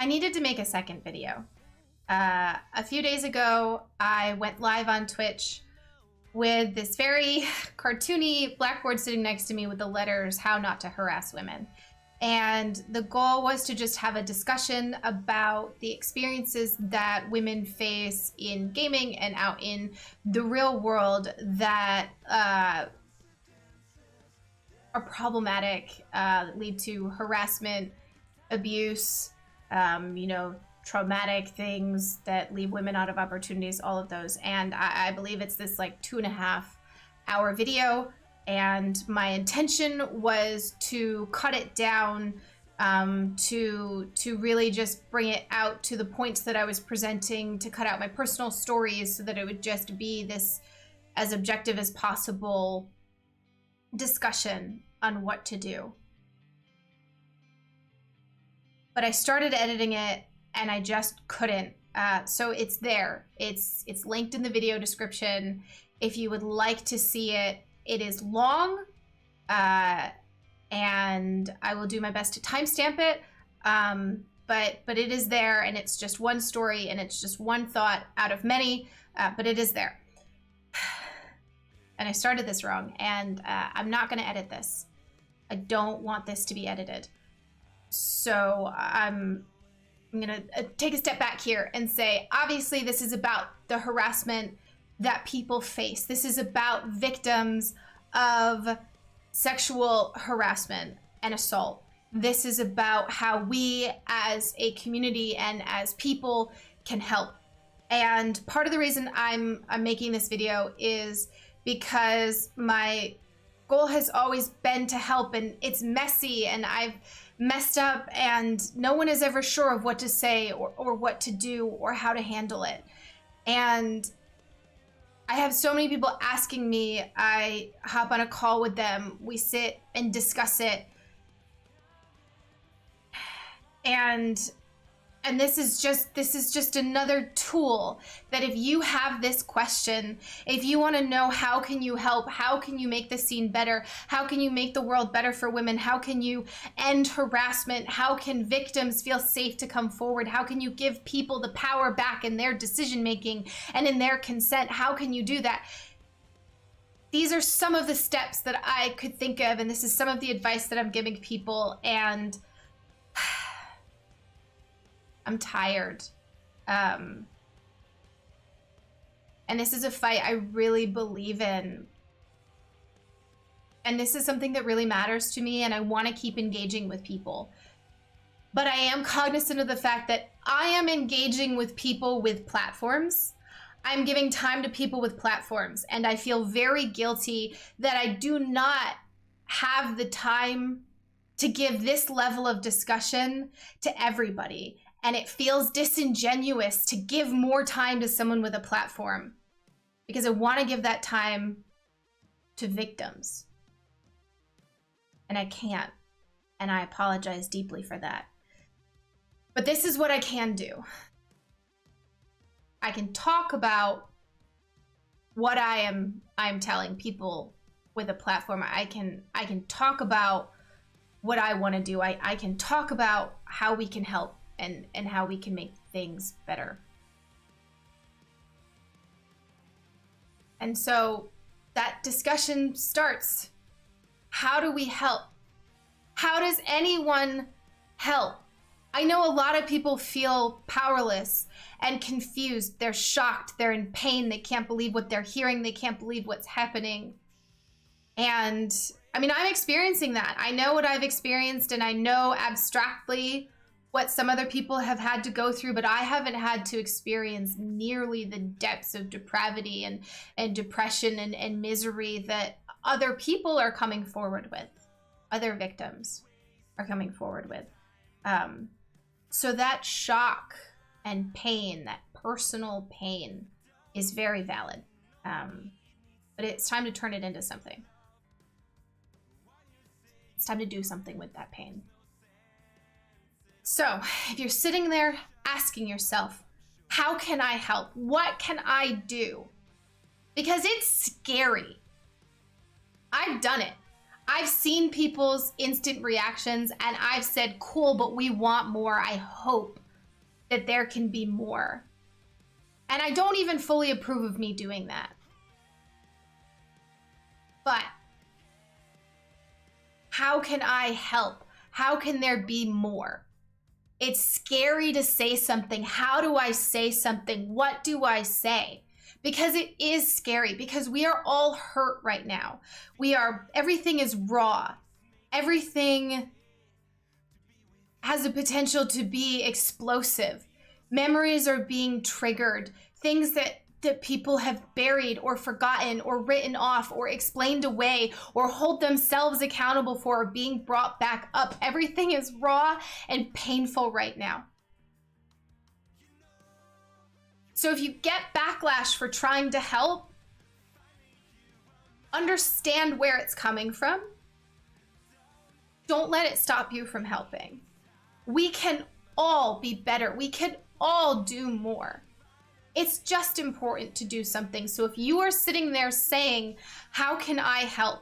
I needed to make a second video. A few days ago, I went live on Twitch with this very cartoony blackboard sitting next to me with the letters, "How Not to Harass Women." And the goal was to just have a discussion about the experiences that women face in gaming and out in the real world that are problematic, lead to harassment, abuse, traumatic things that leave women out of opportunities, all of those. And I believe it's this like 2.5-hour video. And my intention was to cut it down to really just bring it out to the points that I was presenting, to cut out my personal stories so that it would just be this as objective as possible discussion on what to do. But I started editing it and I just couldn't. So it's there. It's linked in the video description if you would like to see it. It is long, and I will do my best to timestamp it, but it is there, and it's just one story, and it's just one thought out of many, but it is there. And I started this wrong, and I'm not going to edit this. I don't want this to be edited. So I'm going to take a step back here and say, obviously, this is about the harassment that people face. This is about victims of sexual harassment and assault. This is about how we as a community and as people can help. And part of the reason I'm making this video is because my goal has always been to help, and it's messy, and I've messed up, and no one is ever sure of what to say or what to do or how to handle it. And I have so many people asking me, I hop on a call with them, we sit and discuss it. And this is just another tool that if you have this question, if you want to know how can you help, how can you make the scene better, how can you make the world better for women, how can you end harassment, how can victims feel safe to come forward, how can you give people the power back in their decision making and in their consent, how can you do that? These are some of the steps that I could think of, and this is some of the advice that I'm giving people, and I'm tired. And this is a fight I really believe in. And this is something that really matters to me, and I want to keep engaging with people. But I am cognizant of the fact that I am engaging with people with platforms. I'm giving time to people with platforms, and I feel very guilty that I do not have the time to give this level of discussion to everybody. And it feels disingenuous to give more time to someone with a platform because I want to give that time to victims. And I can't. And I apologize deeply for that. But this is what I can do. I can talk about what I'm telling people with a platform. I can talk about what I want to do. I can talk about how we can help. And how we can make things better. And so that discussion starts. How do we help? How does anyone help? I know a lot of people feel powerless and confused. They're shocked. They're in pain. They can't believe what they're hearing. They can't believe what's happening. And I mean, I'm experiencing that. I know what I've experienced, and I know abstractly what some other people have had to go through, but I haven't had to experience nearly the depths of depravity and depression and misery that other people are coming forward with, other victims are coming forward with. So that shock and pain, that personal pain, is very valid. But it's time to turn it into something. It's time to do something with that pain. So if you're sitting there asking yourself, how can I help? What can I do? Because it's scary. I've done it. I've seen people's instant reactions and I've said, cool, but we want more. I hope that there can be more. And I don't even fully approve of me doing that. But how can I help? How can there be more? It's scary to say something. How do I say something? What do I say? Because it is scary, because we are all hurt right now. Everything is raw. Everything has the potential to be explosive. Memories are being triggered. Things that people have buried or forgotten or written off or explained away or hold themselves accountable for are being brought back up. Everything is raw and painful right now. So if you get backlash for trying to help, understand where it's coming from. Don't let it stop you from helping. We can all be better. We can all do more. It's just important to do something. So if you are sitting there saying, how can I help?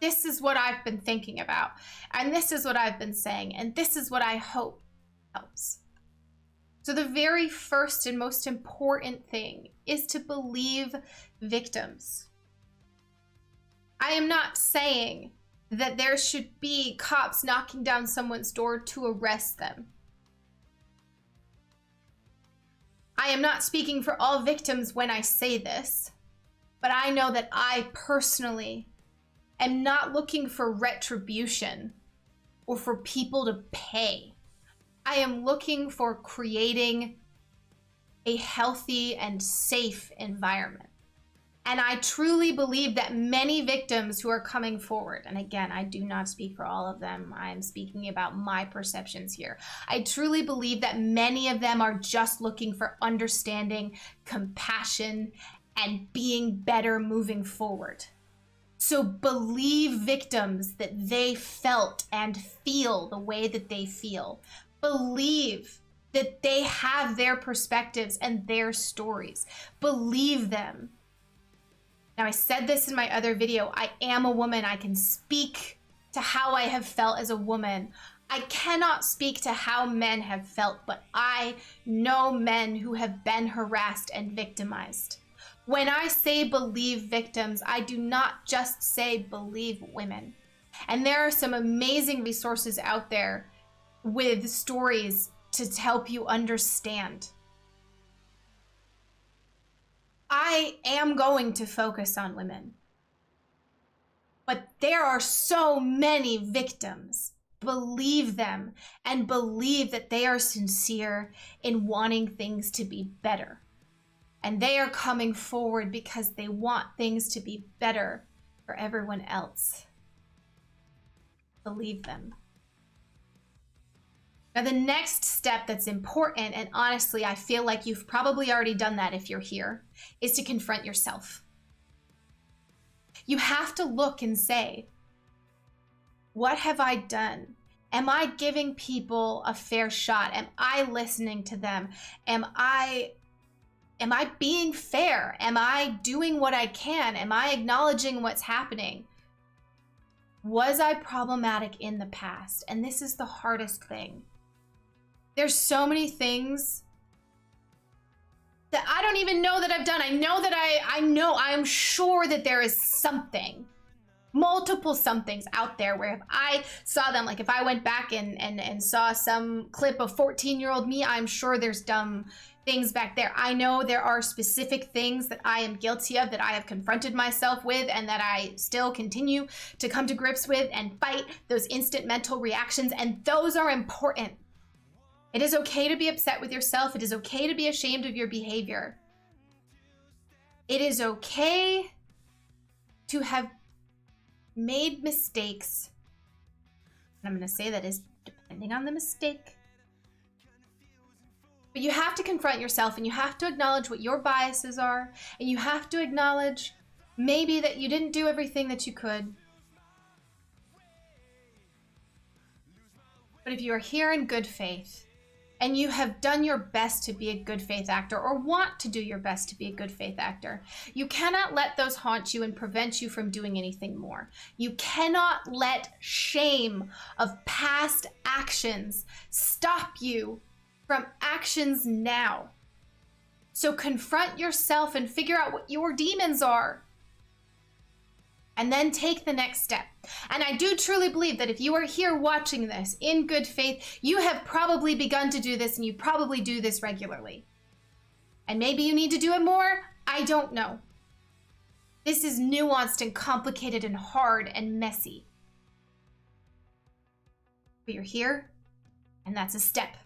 This is what I've been thinking about. And this is what I've been saying. And this is what I hope helps. So the very first and most important thing is to believe victims. I am not saying that there should be cops knocking down someone's door to arrest them. I am not speaking for all victims when I say this, but I know that I personally am not looking for retribution or for people to pay. I am looking for creating a healthy and safe environment. And I truly believe that many victims who are coming forward, and again, I do not speak for all of them, I am speaking about my perceptions here. I truly believe that many of them are just looking for understanding, compassion, and being better moving forward. So believe victims that they felt and feel the way that they feel. Believe that they have their perspectives and their stories. Believe them. Now, I said this in my other video, I am a woman. I can speak to how I have felt as a woman. I cannot speak to how men have felt, but I know men who have been harassed and victimized. When I say believe victims, I do not just say believe women. And there are some amazing resources out there with stories to help you understand. I am going to focus on women, but there are so many victims. Believe them and believe that they are sincere in wanting things to be better. And they are coming forward because they want things to be better for everyone else. Believe them. Now, the next step that's important, and honestly, I feel like you've probably already done that if you're here, is to confront yourself. You have to look and say, what have I done? Am I giving people a fair shot? Am I listening to them? Am I being fair? Am I doing what I can? Am I acknowledging what's happening? Was I problematic in the past? And this is the hardest thing. There's so many things that I don't even know that I've done. I know I'm sure that there is something, multiple somethings out there where if I saw them, like if I went back and saw some clip of 14-year-old me, I'm sure there's dumb things back there. I know there are specific things that I am guilty of, that I have confronted myself with, and that I still continue to come to grips with and fight those instant mental reactions, and those are important. It is okay to be upset with yourself. It is okay to be ashamed of your behavior. It is okay to have made mistakes. And I'm going to say that is depending on the mistake. But you have to confront yourself, and you have to acknowledge what your biases are, and you have to acknowledge maybe that you didn't do everything that you could. But if you are here in good faith, and you have done your best to be a good faith actor or want to do your best to be a good faith actor, you cannot let those haunt you and prevent you from doing anything more. You cannot let shame of past actions stop you from actions now. So confront yourself and figure out what your demons are. And then take the next step. And I do truly believe that if you are here watching this in good faith, you have probably begun to do this and you probably do this regularly. And maybe you need to do it more. I don't know. This is nuanced and complicated and hard and messy. But you're here, and that's a step.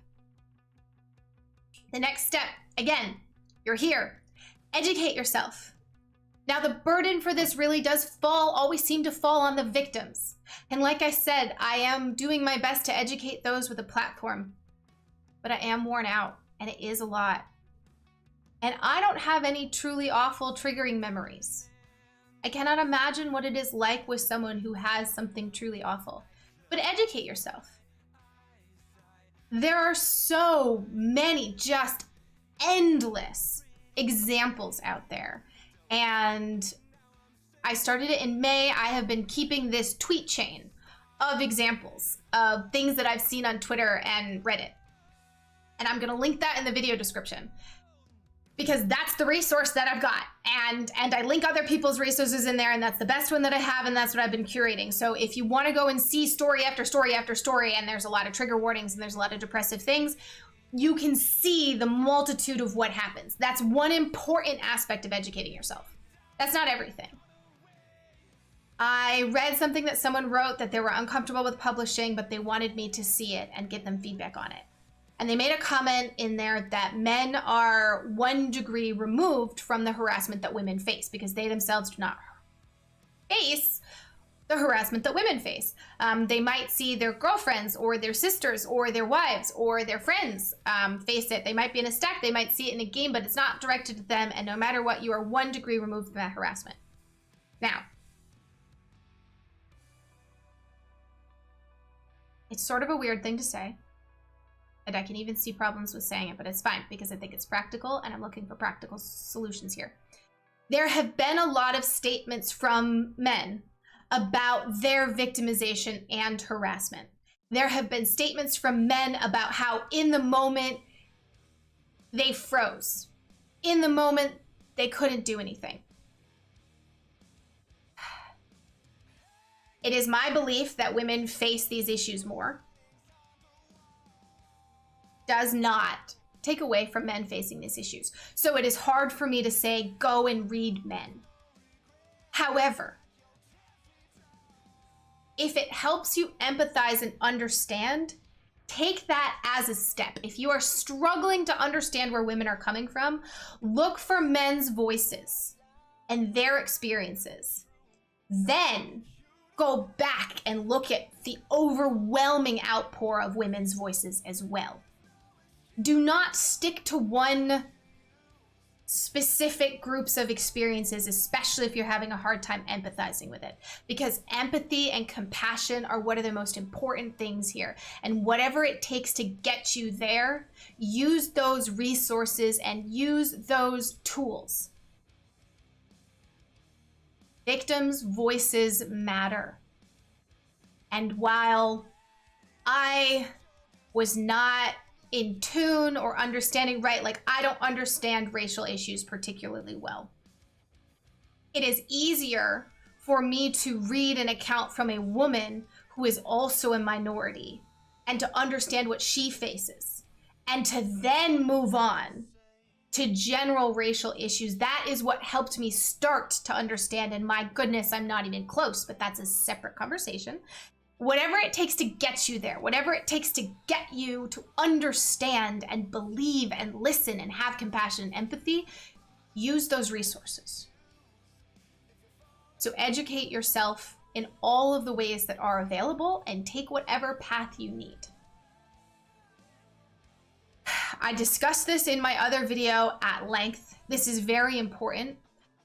The next step, again, you're here. Educate yourself. Now, the burden for this really does always seem to fall on the victims. And like I said, I am doing my best to educate those with a platform. But I am worn out, and it is a lot. And I don't have any truly awful, triggering memories. I cannot imagine what it is like with someone who has something truly awful. But educate yourself. There are so many just endless examples out there. And I started it in May. I have been keeping this tweet chain of examples of things that I've seen on Twitter and Reddit. And I'm gonna link that in the video description because that's the resource that I've got. And I link other people's resources in there, and that's the best one that I have, and that's what I've been curating. So if you wanna go and see story after story after story, and there's a lot of trigger warnings and there's a lot of depressive things, you can see the multitude of what happens. That's one important aspect of educating yourself. That's not everything. I read something that someone wrote that they were uncomfortable with publishing, but they wanted me to see it and give them feedback on it. And they made a comment in there that men are 1 degree removed from the harassment that women face because they themselves do not face the harassment that women face. They might see their girlfriends or their sisters or their wives or their friends face it. They might be in a stack, they might see it in a game, but it's not directed to them. And no matter what, you are 1 degree removed from that harassment. Now, it's sort of a weird thing to say. And I can even see problems with saying it, but it's fine because I think it's practical and I'm looking for practical solutions here. There have been a lot of statements from men about their victimization and harassment. There have been statements from men about how in the moment they froze. In the moment they couldn't do anything. It is my belief that women face these issues more. Does not take away from men facing these issues. So it is hard for me to say, go and read men. However, if it helps you empathize and understand, take that as a step. If you are struggling to understand where women are coming from, look for men's voices and their experiences. Then go back and look at the overwhelming outpour of women's voices as well. Do not stick to one specific groups of experiences, especially if you're having a hard time empathizing with it, because empathy and compassion are one of the most important things here. And whatever it takes to get you there, use those resources and use those tools. Victims' voices matter. And while I was not in tune or understanding, right? Like, I don't understand racial issues particularly well. It is easier for me to read an account from a woman who is also a minority and to understand what she faces and to then move on to general racial issues. That is what helped me start to understand. And my goodness, I'm not even close, but that's a separate conversation. Whatever it takes to get you there, whatever it takes to get you to understand and believe and listen and have compassion and empathy, use those resources. So educate yourself in all of the ways that are available and take whatever path you need. I discussed this in my other video at length. This is very important,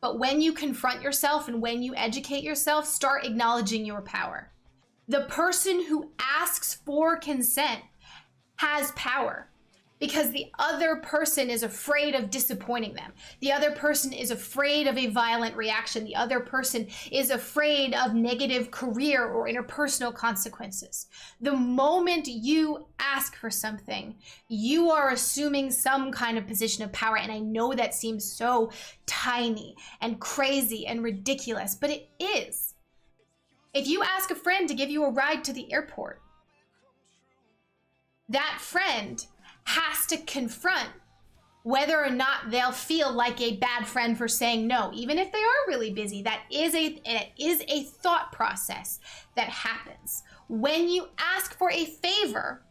but when you confront yourself and when you educate yourself, start acknowledging your power. The person who asks for consent has power. because the other person is afraid of disappointing them. The other person is afraid of a violent reaction. The other person is afraid of negative career or interpersonal consequences. The moment you ask for something, you are assuming some kind of position of power. And I know that seems so tiny and crazy and ridiculous, but it is. If you ask a friend to give you a ride to the airport, that friend has to confront whether or not they'll feel like a bad friend for saying no, even if they are really busy. It is a thought process that happens. When you ask for a favor,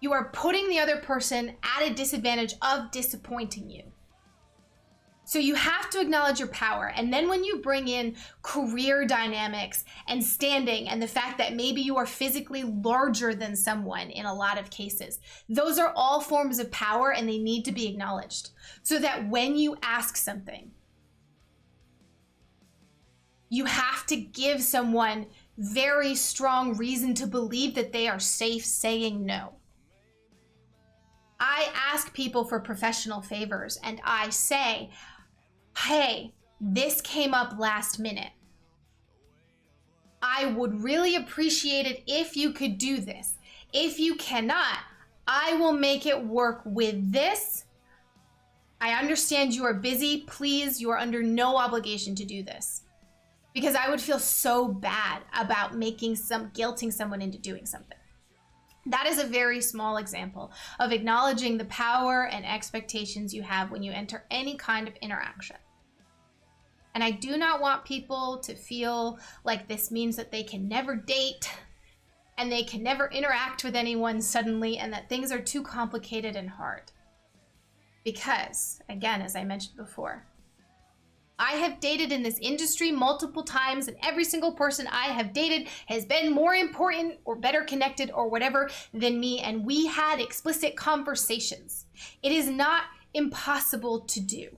you are putting the other person at a disadvantage of disappointing you. So you have to acknowledge your power. And then when you bring in career dynamics and standing and the fact that maybe you are physically larger than someone in a lot of cases, those are all forms of power and they need to be acknowledged. So that when you ask something, you have to give someone very strong reason to believe that they are safe saying no. I ask people for professional favors and I say, hey, this came up last minute. I would really appreciate it if you could do this. If you cannot, I will make it work with this. I understand you are busy. Please, you are under no obligation to do this. Because I would feel so bad about guilting someone into doing something. That is a very small example of acknowledging the power and expectations you have when you enter any kind of interaction. And I do not want people to feel like this means that they can never date and they can never interact with anyone suddenly and that things are too complicated and hard. Because, again, as I mentioned before, I have dated in this industry multiple times and every single person I have dated has been more important or better connected or whatever than me, and we had explicit conversations. It is not impossible to do,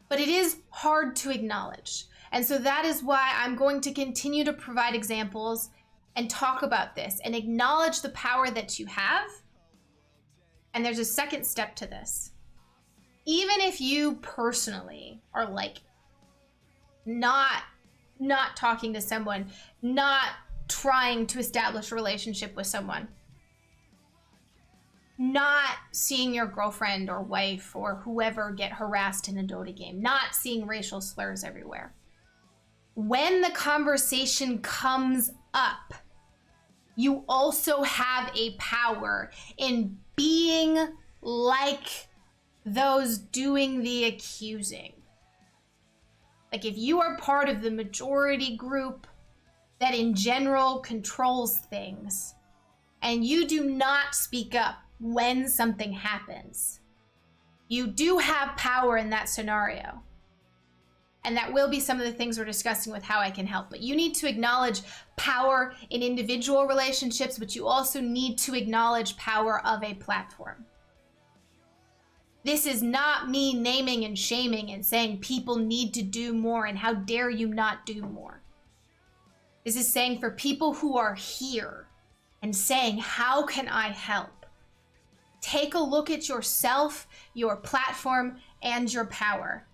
but it is hard to acknowledge. And so that is why I'm going to continue to provide examples and talk about this and acknowledge the power that you have. And there's a second step to this. Even if you personally are like not talking to someone, not trying to establish a relationship with someone, not seeing your girlfriend or wife or whoever get harassed in a Dota game, not seeing racial slurs everywhere. When the conversation comes up, you also have a power in being like those doing the accusing. Like if you are part of the majority group that in general controls things and you do not speak up when something happens, you do have power in that scenario. And that will be some of the things we're discussing with how I can help. But you need to acknowledge power in individual relationships, but you also need to acknowledge power of a platform. This is not me naming and shaming and saying people need to do more and how dare you not do more. This is saying for people who are here and saying, how can I help? Take a look at yourself, your platform, and your power.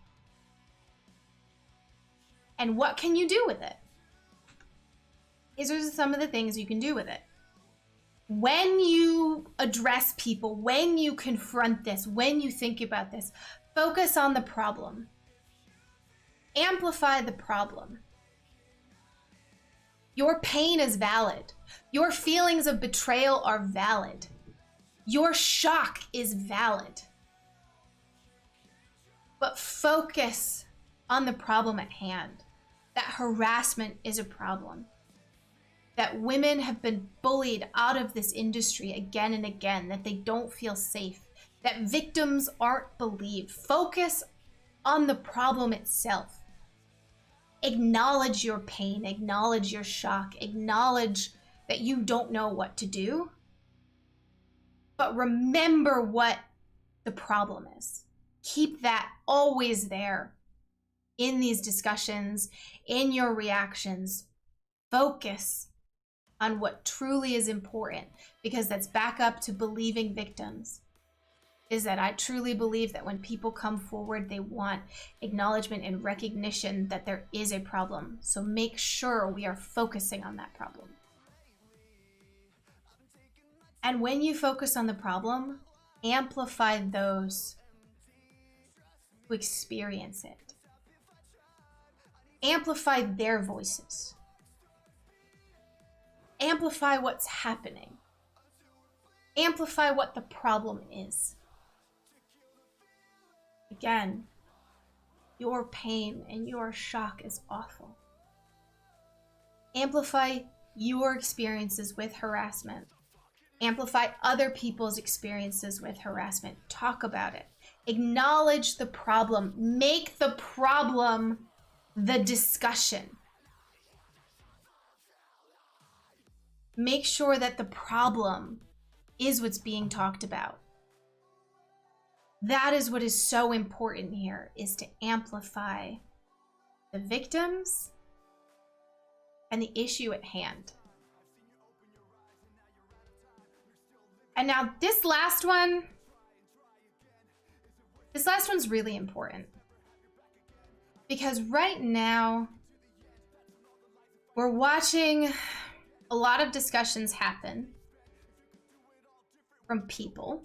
And what can you do with it? These are some of the things you can do with it. When you address people, when you confront this, when you think about this, focus on the problem. Amplify the problem. Your pain is valid. Your feelings of betrayal are valid. Your shock is valid. But focus on the problem at hand. That harassment is a problem. That women have been bullied out of this industry again and again, that they don't feel safe, that victims aren't believed. Focus on the problem itself. Acknowledge your pain, acknowledge your shock, acknowledge that you don't know what to do. But remember what the problem is. Keep that always there in these discussions, in your reactions. Focus on what truly is important, because that's back up to believing victims, is that I truly believe that when people come forward, they want acknowledgement and recognition that there is a problem. So make sure we are focusing on that problem. And when you focus on the problem, amplify those who experience it. Amplify their voices. Amplify what's happening. Amplify what the problem is. Again, your pain and your shock is awful. Amplify your experiences with harassment. Amplify other people's experiences with harassment. Talk about it. Acknowledge the problem. Make the problem the discussion. Make sure that the problem is what's being talked about. That is what is so important here, is to amplify the victims and the issue at hand. And now this last one's really important, because right now we're watching a lot of discussions happen from people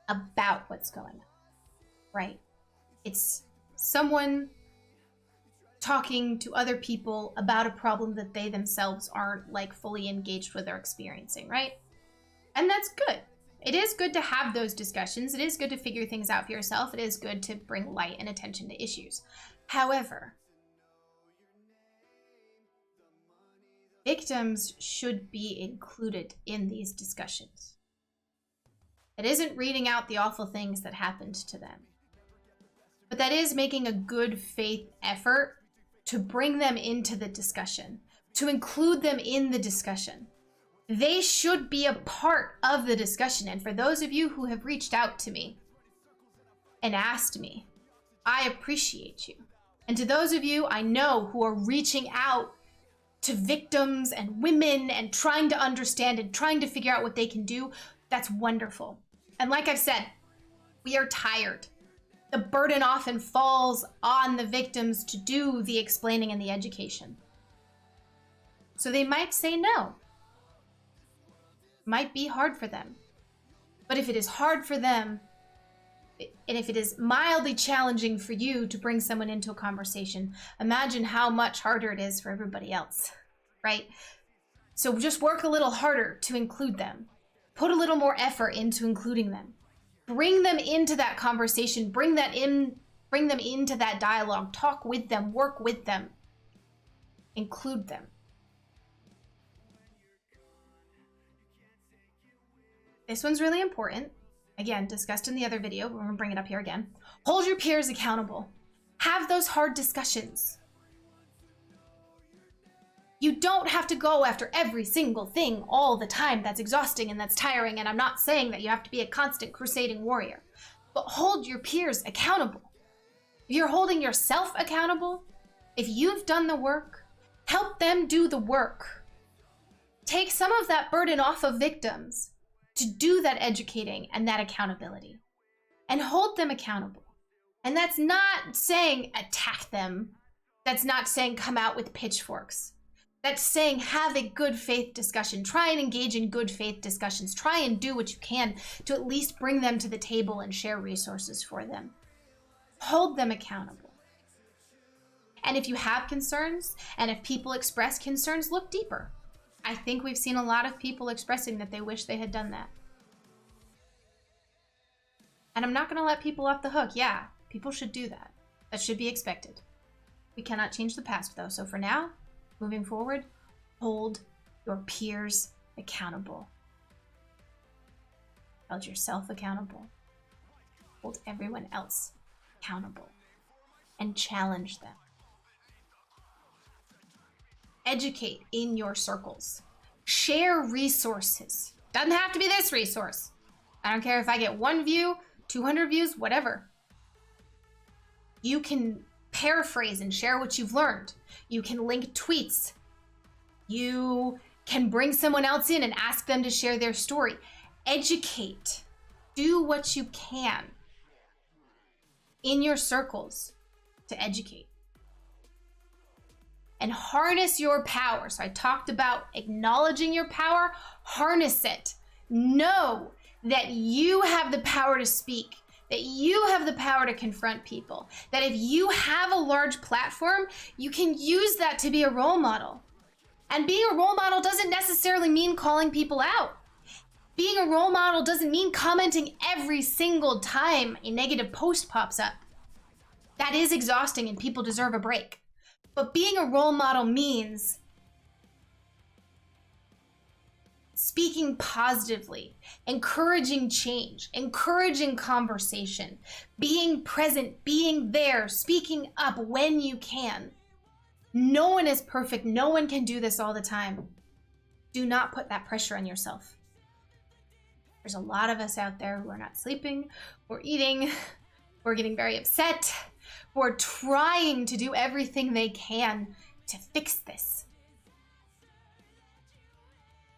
about what's going on, right? It's someone talking to other people about a problem that they themselves aren't like fully engaged with or experiencing, right? And that's good. It is good to have those discussions. It is good to figure things out for yourself. It is good to bring light and attention to issues. However, victims should be included in these discussions. It isn't reading out the awful things that happened to them, but that is making a good faith effort to bring them into the discussion, to include them in the discussion. They should be a part of the discussion. And for those of you who have reached out to me and asked me, I appreciate you. And to those of you I know who are reaching out to victims and women and trying to understand and trying to figure out what they can do, that's wonderful. And like I've said, we are tired. The burden often falls on the victims to do the explaining and the education. So they might say no. Might be hard for them. But if it is hard for them, and if it is mildly challenging for you to bring someone into a conversation, imagine how much harder it is for everybody else, right? So just work a little harder to include them. Put a little more effort into including them. Bring them into that conversation, bring them into that dialogue, talk with them, work with them, include them. This one's really important. Again, discussed in the other video, but we're gonna bring it up here again. Hold your peers accountable. Have those hard discussions. You don't have to go after every single thing all the time. That's exhausting and that's tiring, and I'm not saying that you have to be a constant crusading warrior, but hold your peers accountable. If you're holding yourself accountable, if you've done the work, help them do the work. Take some of that burden off of victims to do that educating and that accountability, and hold them accountable. And that's not saying attack them. That's not saying come out with pitchforks. That's saying have a good faith discussion. Try and engage in good faith discussions. Try and do what you can to at least bring them to the table and share resources for them. Hold them accountable. And if you have concerns, and if people express concerns, look deeper. I think we've seen a lot of people expressing that they wish they had done that. And I'm not going to let people off the hook. Yeah, people should do that. That should be expected. We cannot change the past, though. So for now, moving forward, hold your peers accountable. Hold yourself accountable. Hold everyone else accountable. And challenge them. Educate in your circles. Share resources. Doesn't have to be this resource. I don't care if I get 1 view, 200 views, whatever. You can paraphrase and share what you've learned. You can link tweets. You can bring someone else in and ask them to share their story. Educate. Do what you can in your circles to educate. And harness your power. So I talked about acknowledging your power, harness it. Know that you have the power to speak, that you have the power to confront people, that if you have a large platform, you can use that to be a role model. And being a role model doesn't necessarily mean calling people out. Being a role model doesn't mean commenting every single time a negative post pops up. That is exhausting and people deserve a break. But being a role model means speaking positively, encouraging change, encouraging conversation, being present, being there, speaking up when you can. No one is perfect. No one can do this all the time. Do not put that pressure on yourself. There's a lot of us out there who are not sleeping or eating. We're getting very upset. We're trying to do everything they can to fix this.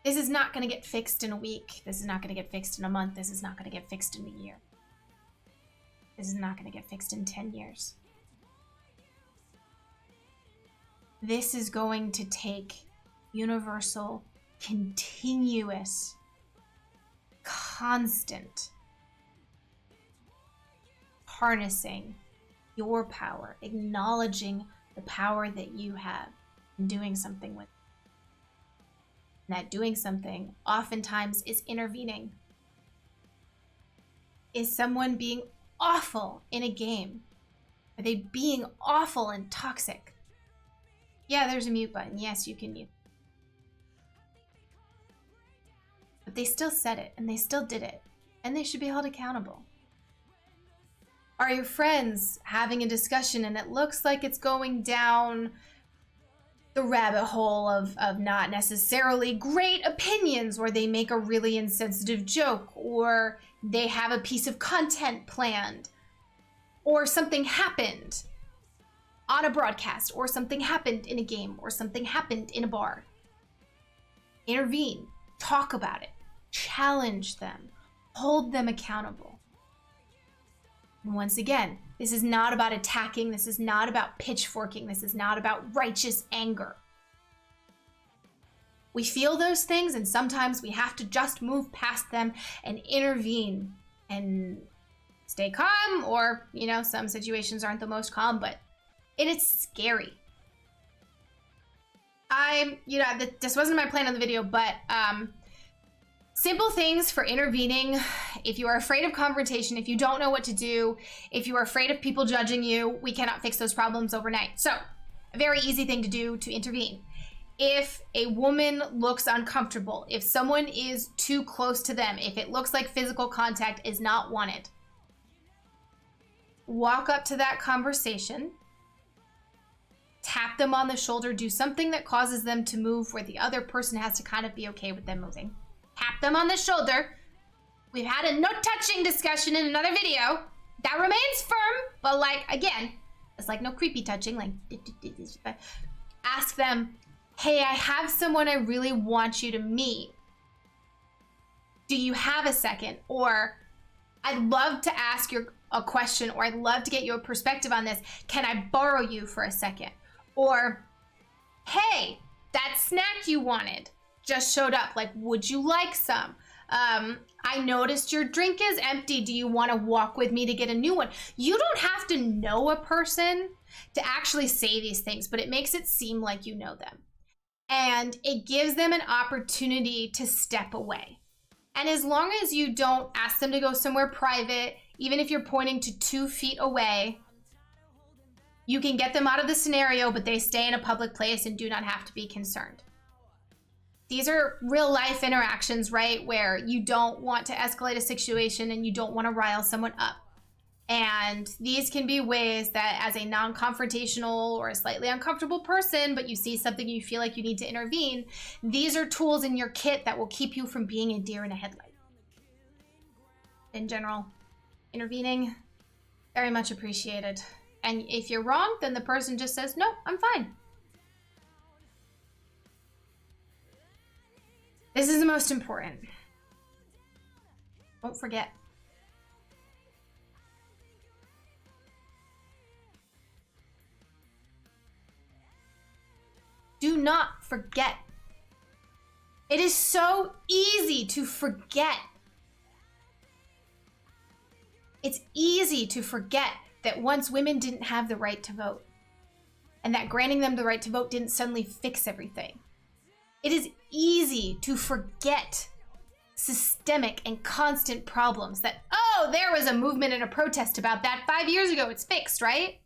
This is not going to get fixed in a week. This is not going to get fixed in a month. This is not going to get fixed in a year. This is not going to get fixed in 10 years. This is going to take universal, continuous, constant harnessing your power, acknowledging the power that you have, and doing something with it. And that doing something oftentimes is intervening. Is someone being awful in a game? Are they being awful and toxic? Yeah, there's a mute button. Yes, you can mute. But they still said it, and they still did it, and they should be held accountable. Are your friends having a discussion and it looks like it's going down the rabbit hole of not necessarily great opinions, or they make a really insensitive joke, or they have a piece of content planned, or something happened on a broadcast, or something happened in a game, or something happened in a bar? Intervene, talk about it, challenge them, hold them accountable. And once again, this is not about attacking. This is not about pitchforking. This is not about righteous anger. We feel those things, and sometimes we have to just move past them and intervene and stay calm, or, you know, some situations aren't the most calm, but it's scary. This wasn't my plan on the video, but simple things for intervening. If you are afraid of confrontation, if you don't know what to do, if you are afraid of people judging you, we cannot fix those problems overnight. So, a very easy thing to do to intervene. If a woman looks uncomfortable, if someone is too close to them, if it looks like physical contact is not wanted, walk up to that conversation, tap them on the shoulder, do something that causes them to move where the other person has to kind of be okay with them moving. Tap them on the shoulder. We've had a no touching discussion in another video. That remains firm, but like, again, it's like no creepy touching, like, ask them, hey, I have someone I really want you to meet. Do you have a second? Or I'd love to ask you a question, or I'd love to get your perspective on this. Can I borrow you for a second? Or, hey, that snack you wanted just showed up. Like, would you like some? I noticed your drink is empty. Do you want to walk with me to get a new one? You don't have to know a person to actually say these things, but it makes it seem like you know them. And it gives them an opportunity to step away. And as long as you don't ask them to go somewhere private, even if you're pointing to 2 feet away, you can get them out of the scenario, but they stay in a public place and do not have to be concerned. These are real life interactions, right? Where you don't want to escalate a situation and you don't want to rile someone up. And these can be ways that, as a non-confrontational or a slightly uncomfortable person, but you see something you feel like you need to intervene, these are tools in your kit that will keep you from being a deer in a headlight. In general, intervening, very much appreciated. And if you're wrong, then the person just says, no, I'm fine. This is the most important. Don't forget. Do not forget. It is so easy to forget. It's easy to forget that once women didn't have the right to vote, and that granting them the right to vote didn't suddenly fix everything. It is easy to forget systemic and constant problems that, oh, there was a movement and a protest about that 5 years ago, it's fixed, right?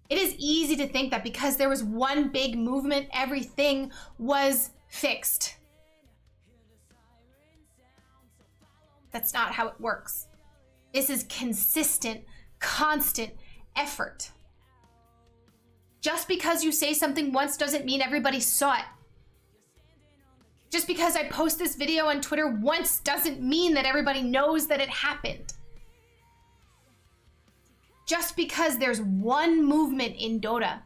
It is easy to think that because there was one big movement, everything was fixed. That's not how it works. This is consistent, constant effort. Just because you say something once doesn't mean everybody saw it. Just because I post this video on Twitter once doesn't mean that everybody knows that it happened. Just because there's one movement in Dota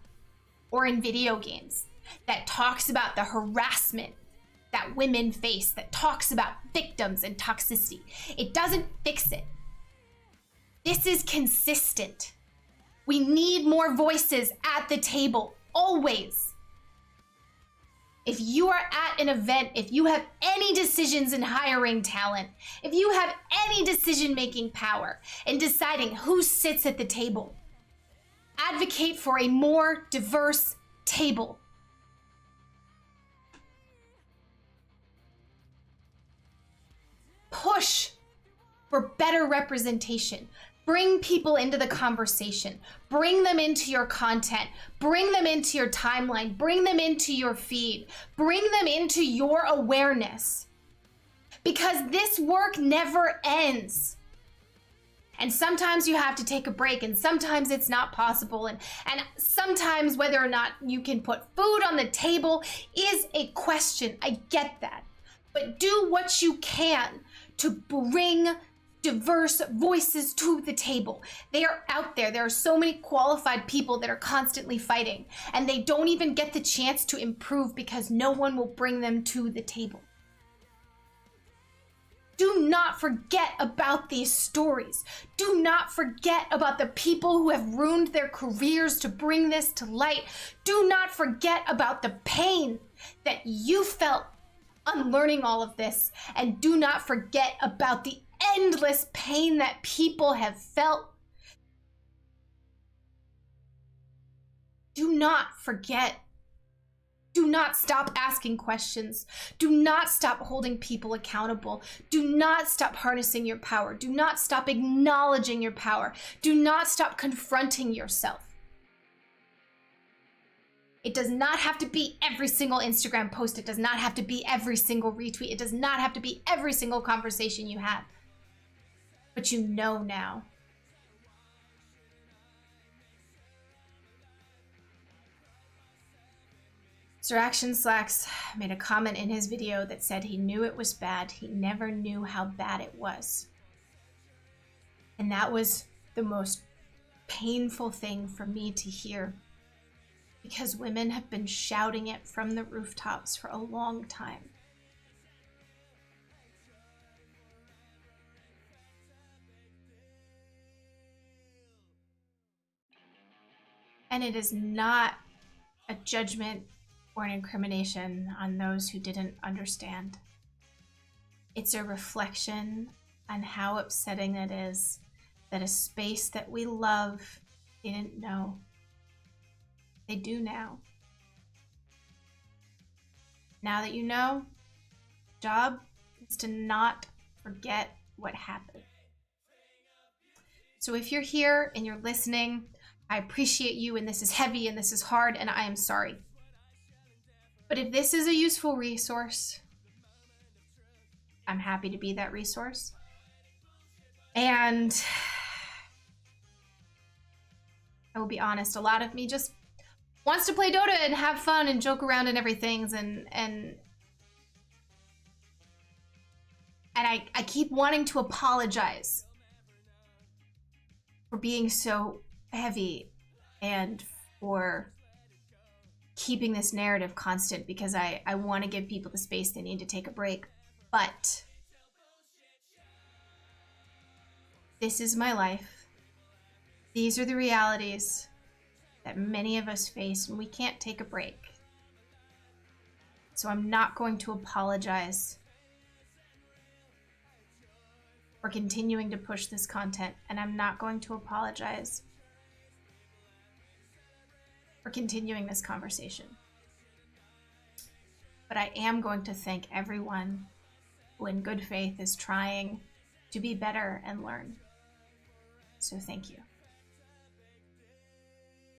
or in video games that talks about the harassment that women face, that talks about victims and toxicity, it doesn't fix it. This is consistent. We need more voices at the table, always. If you are at an event, if you have any decisions in hiring talent, if you have any decision-making power in deciding who sits at the table, advocate for a more diverse table. Push for better representation. Bring people into the conversation. Bring them into your content. Bring them into your timeline. Bring them into your feed. Bring them into your awareness. Because this work never ends. And sometimes you have to take a break, and sometimes it's not possible. And sometimes whether or not you can put food on the table is a question. I get that. But do what you can to bring diverse voices to the table. They are out there. There are so many qualified people that are constantly fighting, and they don't even get the chance to improve because no one will bring them to the table. Do not forget about these stories. Do not forget about the people who have ruined their careers to bring this to light. Do not forget about the pain that you felt unlearning all of this, and do not forget about the endless pain that people have felt. Do not forget. Do not stop asking questions. Do not stop holding people accountable. Do not stop harnessing your power. Do not stop acknowledging your power. Do not stop confronting yourself. It does not have to be every single Instagram post. It does not have to be every single retweet. It does not have to be every single conversation you have. But you know now. Sir Action Slacks made a comment in his video that said he knew it was bad. He never knew how bad it was. And that was the most painful thing for me to hear, because women have been shouting it from the rooftops for a long time. And it is not a judgment or an incrimination on those who didn't understand. It's a reflection on how upsetting it is that a space that we love didn't know. They do now. Now that you know, job is to not forget what happened. So if you're here and you're listening, I appreciate you, and this is heavy and this is hard, and I am sorry. But if this is a useful resource, I'm happy to be that resource. And I will be honest, a lot of me just wants to play Dota and have fun and joke around and everything, and I keep wanting to apologize for being so heavy and for keeping this narrative constant because I want to give people the space they need to take a break. But this is my life. These are the realities that many of us face, and we can't take a break. So I'm not going to apologize for continuing to push this content, and I'm not going to apologize for continuing this conversation. But I am going to thank everyone who in good faith is trying to be better and learn. So thank you.